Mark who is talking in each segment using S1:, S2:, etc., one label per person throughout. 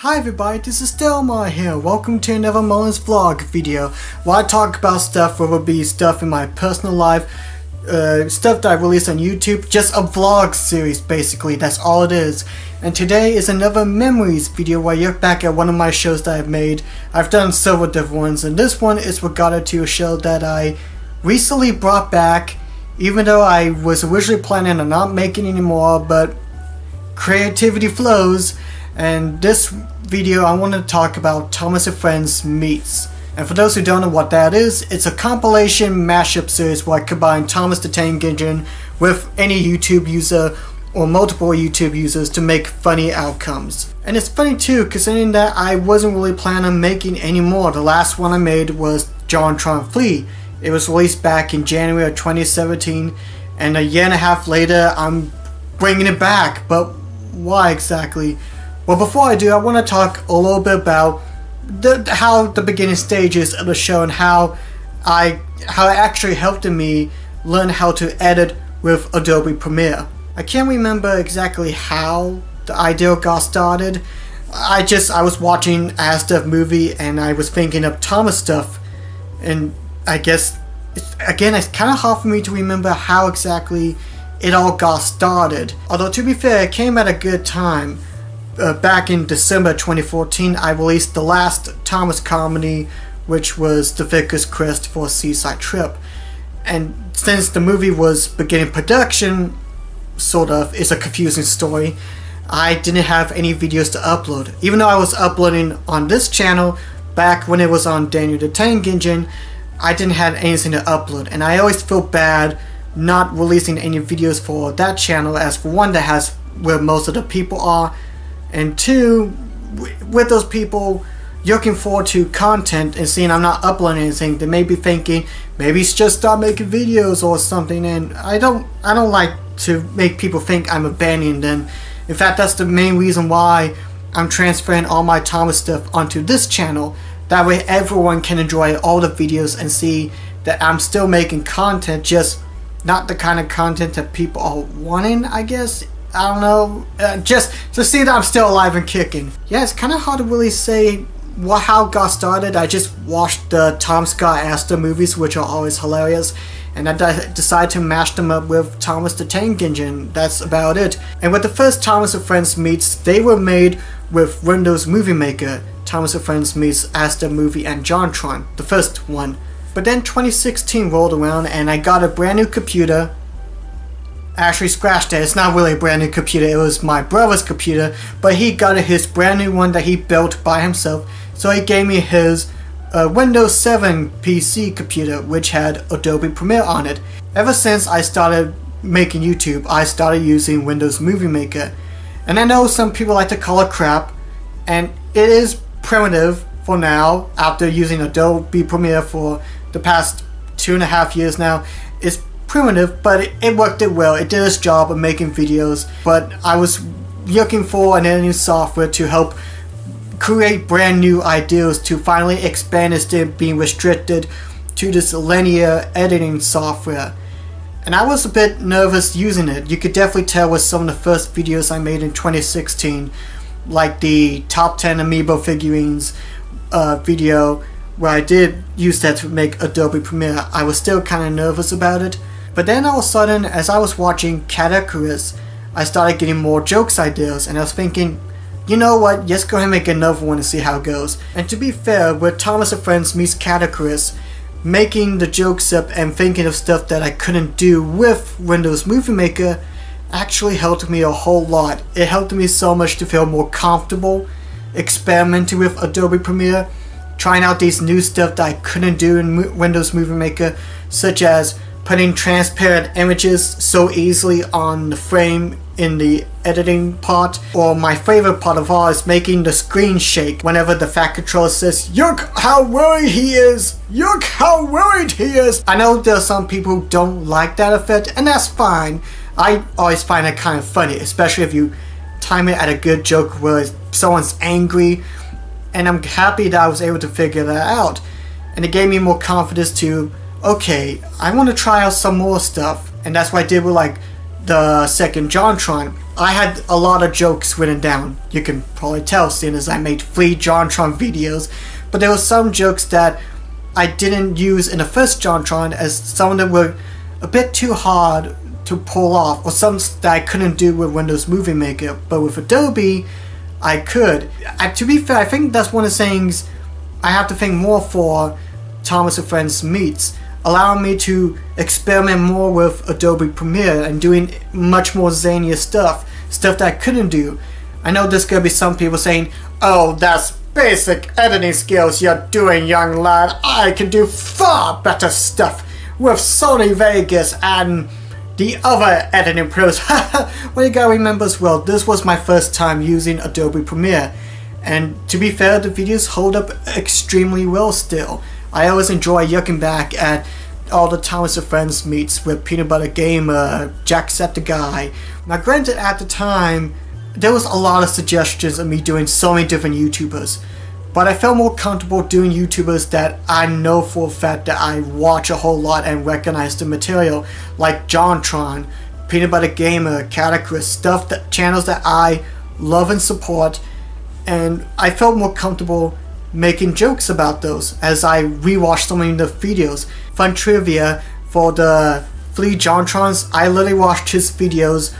S1: Hi everybody, this is still Marr here. Welcome to another Mullins vlog video where I talk about stuff, whether it be stuff in my personal life, stuff that I release on YouTube, just a vlog series basically, that's all it is. And today is another memories video where I look back at one of my shows that I've made. I've done several different ones, and this one is regarded to a show that I recently brought back, even though I was originally planning on not making anymore, but creativity flows. And this video I want to talk about Thomas and Friends Meets. And for those who don't know what that is, it's a compilation mashup series where I combine Thomas the Tank Engine with any YouTube user or multiple YouTube users to make funny outcomes. And it's funny too, considering that I wasn't really planning on making any more. The last one I made was JonTron Flea. It was released back in January of 2017, and a year and a half later I'm bringing it back. But why exactly? Well, before I do, I want to talk a little bit about how the beginning stages of the show and how it actually helped me learn how to edit with Adobe Premiere. I can't remember exactly how the idea got started. I was watching a stuff movie and I was thinking of Thomas stuff, and I guess it's kind of hard for me to remember how exactly it all got started. Although to be fair, it came at a good time. Back in December 2014, I released the last Thomas comedy, which was The Vicar's Quest for a Seaside Trip. And since the movie was beginning production, sort of, it's a confusing story, I didn't have any videos to upload. Even though I was uploading on this channel, back when it was on Daniel the Tank Engine, I didn't have anything to upload. And I always feel bad not releasing any videos for that channel, as for one, that has where most of the people are, and two, with those people looking forward to content and seeing I'm not uploading anything, they may be thinking maybe it's just stop making videos or something. And I don't like to make people think I'm abandoning them. In fact, that's the main reason why I'm transferring all my Thomas stuff onto this channel. That way everyone can enjoy all the videos and see that I'm still making content, just not the kind of content that people are wanting, I guess. I don't know, just to see that I'm still alive and kicking. Yeah, it's kind of hard to really say how it got started. I just watched the Tom Scott Astor movies, which are always hilarious, and I decided to mash them up with Thomas the Tank Engine. That's about it. And with the first Thomas and Friends Meets, they were made with Windows Movie Maker, Thomas and Friends Meets Astor Movie and JonTron, the first one. But then 2016 rolled around and I got a brand new computer. Actually, scratch that, it's not really a brand new computer, it was my brother's computer, but he got his brand new one that he built by himself, so he gave me his Windows 7 PC computer, which had Adobe Premiere on it. Ever since I started making YouTube, I started using Windows Movie Maker, and I know some people like to call it crap, and it is primitive for now. After using Adobe Premiere for the past 2.5 years now, it's primitive, but it worked well. It did its job of making videos, but I was looking for an editing software to help create brand new ideas, to finally expand instead of being restricted to this linear editing software. And I was a bit nervous using it. You could definitely tell with some of the first videos I made in 2016, like the top 10 amiibo figurines video, where I did use that to make Adobe Premiere. I was still kind of nervous about it. But then all of a sudden, as I was watching Cat Icarus, I started getting more jokes ideas, and I was thinking, you know what, let's go ahead and make another one and see how it goes. And to be fair, with Thomas and Friends Meets Cat Icarus, making the jokes up and thinking of stuff that I couldn't do with Windows Movie Maker actually helped me a whole lot. It helped me so much to feel more comfortable experimenting with Adobe Premiere, trying out these new stuff that I couldn't do in Windows Movie Maker, such as putting transparent images so easily on the frame in the editing part. Or my favorite part of all is making the screen shake whenever the Fat Controller says, "Look how worried he is! Look how worried he is!" I know there are some people who don't like that effect, and that's fine. I always find it kind of funny, especially if you time it at a good joke where someone's angry, and I'm happy that I was able to figure that out. And it gave me more confidence to, okay, I want to try out some more stuff. And that's what I did with like the second JonTron, I had a lot of jokes written down. You can probably tell, seeing as I made 3 JonTron videos. But there were some jokes that I didn't use in the first JonTron, as some of them were a bit too hard to pull off, or some that I couldn't do with Windows Movie Maker. But with Adobe, I could. To be fair, I think that's one of the things I have to thank more for Thomas and Friends Meets, allowing me to experiment more with Adobe Premiere and doing much more zanier stuff that I couldn't do. I know there's gonna be some people saying, "Oh, that's basic editing skills you're doing, young lad. I can do far better stuff with Sony Vegas and the other editing pros." Well, you gotta remember as well, this was my first time using Adobe Premiere, and to be fair, the videos hold up extremely well still. I always enjoy looking back at all the Thomas and Friends Meets with Peanut Butter Gamer, Jacksepticeye. Now granted, at the time, there was a lot of suggestions of me doing so many different YouTubers, but I felt more comfortable doing YouTubers that I know for a fact that I watch a whole lot and recognize the material, like JonTron, Peanut Butter Gamer, Cataclysm, channels that I love and support, and I felt more comfortable making jokes about those as I rewatched so many of the videos. Fun trivia for the 3 JonTrons, I literally watched his videos,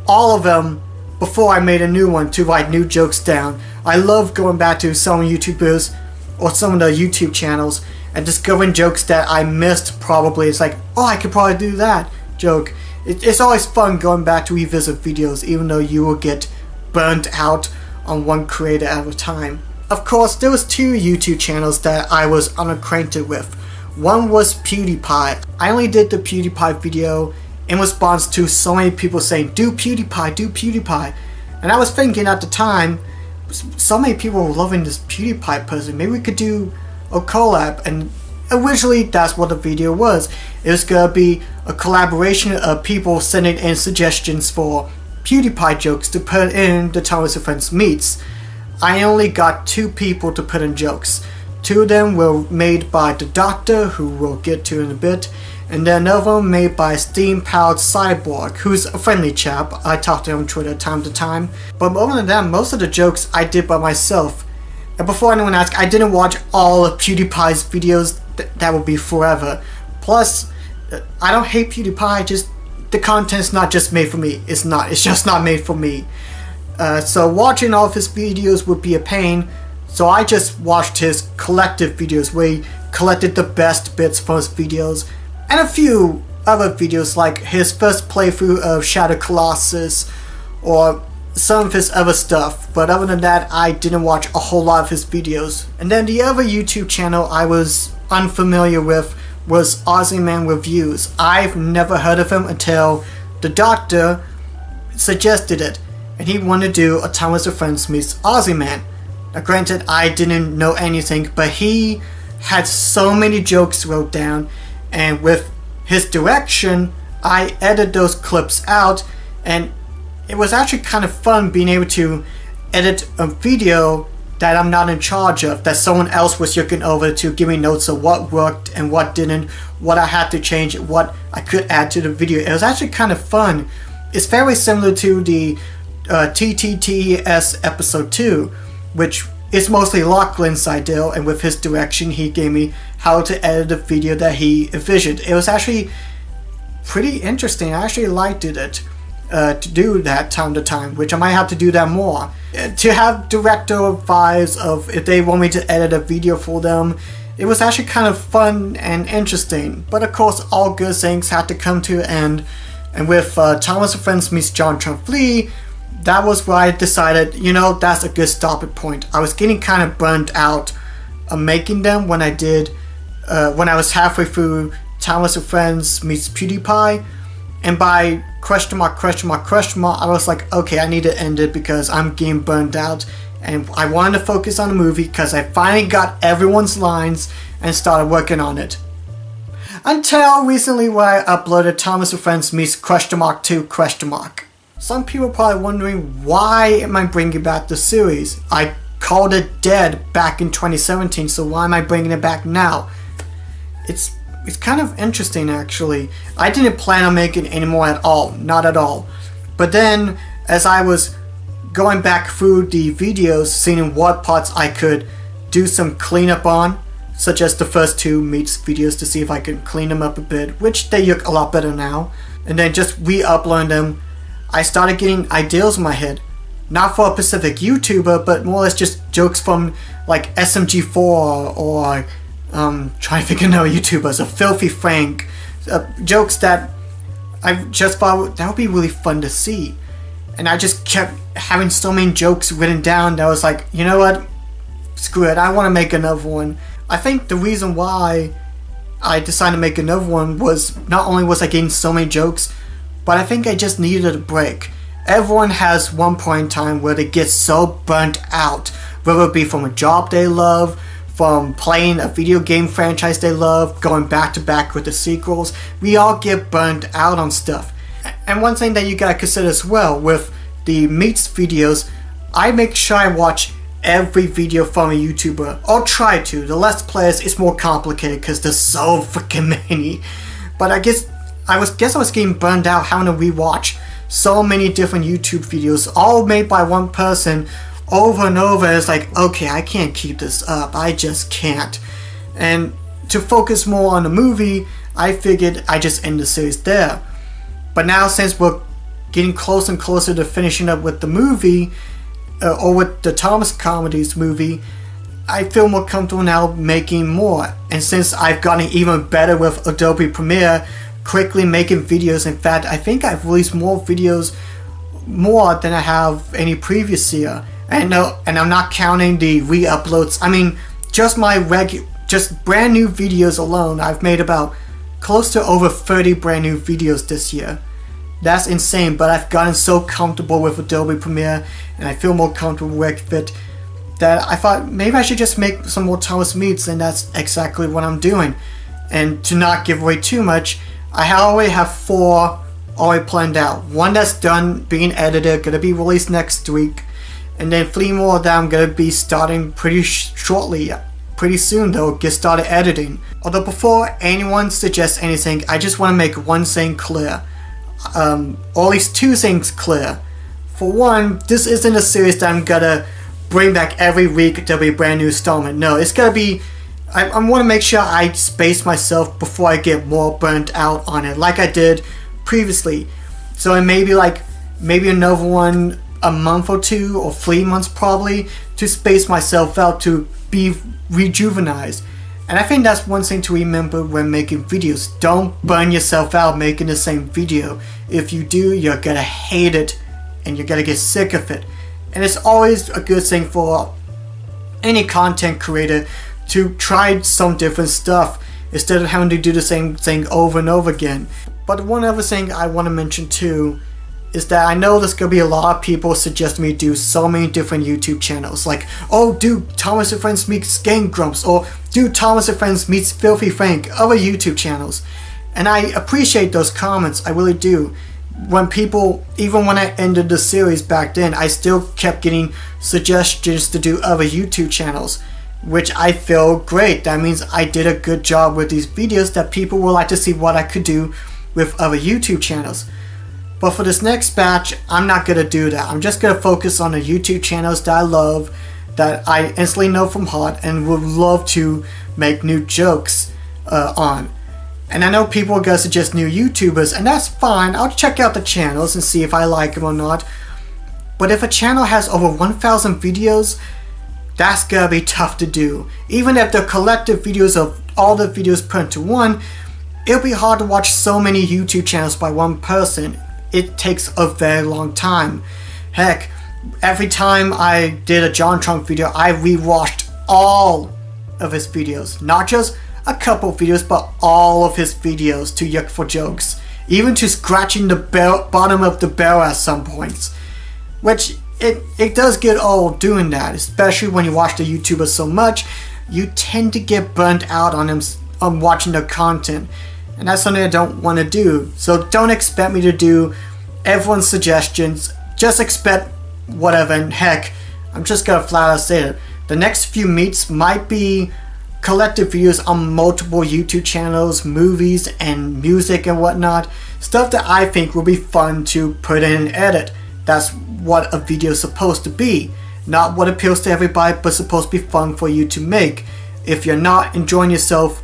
S1: all of them, before I made a new one to write new jokes down. I love going back to some YouTubers or some of the YouTube channels and discovering jokes that I missed probably. It's like, oh, I could probably do that joke. It's always fun going back to revisit videos, even though you will get burnt out on one creator at a time. Of course, there was 2 YouTube channels that I was unacquainted with. One was PewDiePie. I only did the PewDiePie video in response to so many people saying, "Do PewDiePie, do PewDiePie." And I was thinking at the time, so many people were loving this PewDiePie person, maybe we could do a collab. And originally that's what the video was. It was gonna be a collaboration of people sending in suggestions for PewDiePie jokes to put in the Thomas and Friends Meets. I only got 2 people to put in jokes. 2 of them were made by the Doctor, who we'll get to in a bit, and then another one made by Steam-Powered Cyborg, who's a friendly chap. I talk to him on Twitter time to time. But other than that, most of the jokes I did by myself. And before anyone asks, I didn't watch all of PewDiePie's videos. That would be forever. Plus, I don't hate PewDiePie, just the content's not just made for me. It's just not made for me. So watching all of his videos would be a pain. So I just watched his collective videos where he collected the best bits from his videos, and a few other videos like his first playthrough of Shadow Colossus or some of his other stuff. But other than that, I didn't watch a whole lot of his videos. And then the other YouTube channel I was unfamiliar with was Ozzyman Reviews. I've never heard of him until the Doctor suggested it, and he wanted to do a Thomas and Friends Meets Ozzyman. Now granted, I didn't know anything, but he had so many jokes wrote down, and with his direction, I edited those clips out, and it was actually kind of fun being able to edit a video that I'm not in charge of, that someone else was looking over to give me notes of what worked and what didn't, what I had to change, what I could add to the video. It was actually kind of fun. It's very similar to the TTTES episode 2, which is mostly Lachlan's idea, and with his direction he gave me how to edit the video that he envisioned. It was actually pretty interesting. I actually liked it to do that time to time, which I might have to do that more. To have director vibes of if they want me to edit a video for them, it was actually kind of fun and interesting. But of course, all good things had to come to an end, and with Thomas and Friends Meets JonTron 3, that was where I decided, you know, that's a good stopping point. I was getting kind of burnt out of making them when I was halfway through Thomas and Friends Meets PewDiePie, and by question mark, I was like, okay, I need to end it because I'm getting burnt out, and I wanted to focus on the movie because I finally got everyone's lines and started working on it. Until recently, where I uploaded Thomas and Friends Meets (2). Some people are probably wondering, why am I bringing back the series? I called it dead back in 2017, so why am I bringing it back now? It's it's kind of interesting actually. I didn't plan on making any more at all, not at all. But then as I was going back through the videos, seeing what parts I could do some cleanup on, such as the first 2 meets videos to see if I could clean them up a bit, which they look a lot better now, and then just re-upload them, I started getting ideas in my head. Not for a specific YouTuber, but more or less just jokes from like SMG4 or trying to think of another YouTubers, a Filthy Frank, jokes that I just thought that would be really fun to see. And I just kept having so many jokes written down that I was like, you know what, screw it, I want to make another one. I think the reason why I decided to make another one was not only was I getting so many jokes, but I think I just needed a break. Everyone has one point in time where they get so burnt out, whether it be from a job they love, from playing a video game franchise they love, going back to back with the sequels. We all get burnt out on stuff. And one thing that you gotta consider as well with the meets videos, I make sure I watch every video from a YouTuber, or try to. The Let's Players is more complicated because there's so freaking many. But I guess I was getting burned out having to rewatch so many different YouTube videos, all made by one person, over and over. It's like, okay, I can't keep this up. I just can't. And to focus more on the movie, I figured I just end the series there. But now since we're getting closer and closer to finishing up with the movie, or with the Thomas Comedies movie, I feel more comfortable now making more. And since I've gotten even better with Adobe Premiere, quickly making videos, in fact I think I've released more videos than I have any previous year. And I'm not counting the re-uploads. I mean, just just brand new videos alone, I've made about close to over 30 brand new videos this year. That's insane, but I've gotten so comfortable with Adobe Premiere and I feel more comfortable with it that I thought maybe I should just make some more Thomas Meets, and that's exactly what I'm doing. And to not give away too much, I already have 4 already planned out. One that's done being edited, gonna be released next week, and then 3 more that I'm gonna be starting pretty shortly. Pretty soon they'll get started editing. Although before anyone suggests anything, I just want to make one thing clear. Or at least 2 things clear. For one, this isn't a series that I'm gonna bring back every week. There'll be a brand new installment. No, it's gonna be, I want to make sure I space myself before I get more burnt out on it, like I did previously. So it may be like maybe another one a month or 2 or 3 months probably, to space myself out to be rejuvenized. And I think that's one thing to remember when making videos. Don't burn yourself out making the same video. If you do, you're gonna hate it and you're gonna get sick of it. And it's always a good thing for any content creator to try some different stuff instead of having to do the same thing over and over again. But one other thing I want to mention too is that I know there's gonna be a lot of people suggesting me do so many different YouTube channels, like, oh, do Thomas and Friends meets Game Grumps, or do Thomas and Friends meets Filthy Frank, other YouTube channels. And I appreciate those comments, I really do. When people, even when I ended the series back then, I still kept getting suggestions to do other YouTube channels, which I feel great. That means I did a good job with these videos, that people would like to see what I could do with other YouTube channels. But for this next batch, I'm not going to do that. I'm just going to focus on the YouTube channels that I love, that I instantly know from heart, and would love to make new jokes on. And I know people are going to suggest new YouTubers, and that's fine. I'll check out the channels and see if I like them or not. But if a channel has over 1,000 videos, that's going to be tough to do. Even if the collective videos of all the videos put into one, it'll be hard to watch so many YouTube channels by one person. It takes a very long time. Heck, every time I did a John Trump video, I rewatched all of his videos. Not just a couple videos, but all of his videos to look for jokes. Even to scratching the bottom of the barrel at some points. Which, it does get old doing that, especially when you watch the YouTubers so much. You tend to get burnt out on them, on watching their content. And that's something I don't want to do. So don't expect me to do everyone's suggestions. Just expect whatever. And heck, I'm just gonna flat out say it. The next few meets might be collective videos on multiple YouTube channels, movies, and music and whatnot. Stuff that I think will be fun to put in and edit. That's what a video is supposed to be. Not what appeals to everybody, but supposed to be fun for you to make. If you're not enjoying yourself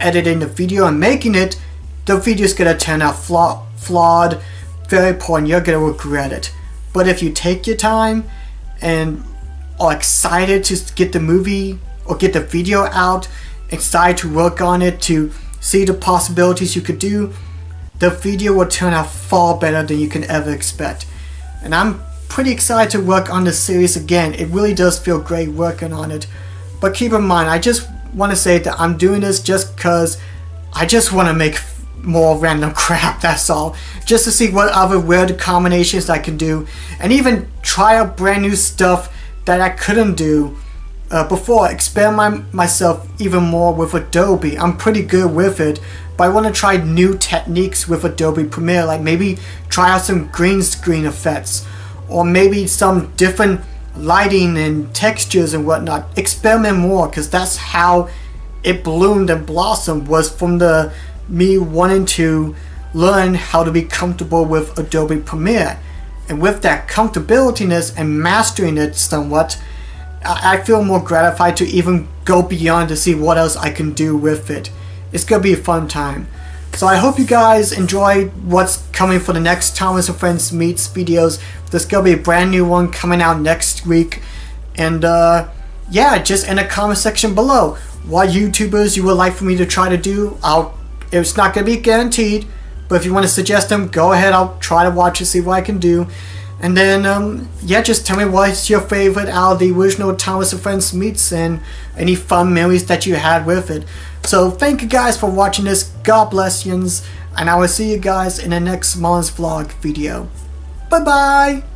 S1: editing the video and making it, the video's gonna turn out flawed, very poor, and you're gonna regret it. But if you take your time and are excited to get the movie or get the video out, excited to work on it, to see the possibilities you could do, the video will turn out far better than you can ever expect. And I'm pretty excited to work on this series again. It really does feel great working on it. But keep in mind, I just want to say that I'm doing this just because I just want to make more random crap, that's all. Just to see what other weird combinations I can do, and even try out brand new stuff that I couldn't do before. Experiment myself even more with Adobe. I'm pretty good with it, but I want to try new techniques with Adobe Premiere, like maybe try out some green screen effects, or maybe some different lighting and textures and whatnot. Experiment more, because that's how it bloomed and blossomed, was from me wanting to learn how to be comfortable with Adobe Premiere. And with that comfortability and mastering it somewhat, I feel more gratified to even go beyond to see what else I can do with it. It's gonna be a fun time. So I hope you guys enjoy what's coming for the next Thomas and Friends Meets videos. There's gonna be a brand new one coming out next week. And yeah, just in the comment section below what YouTubers you would like for me to try to do. It's not gonna be guaranteed, but if you want to suggest them, go ahead. I'll try to watch and see what I can do. And then yeah, just tell me what's your favorite out of the original Thomas and Friends Meets, and any fun memories that you had with it. So thank you guys for watching this. God bless yous, and I will see you guys in the next Mullins vlog video. Bye bye.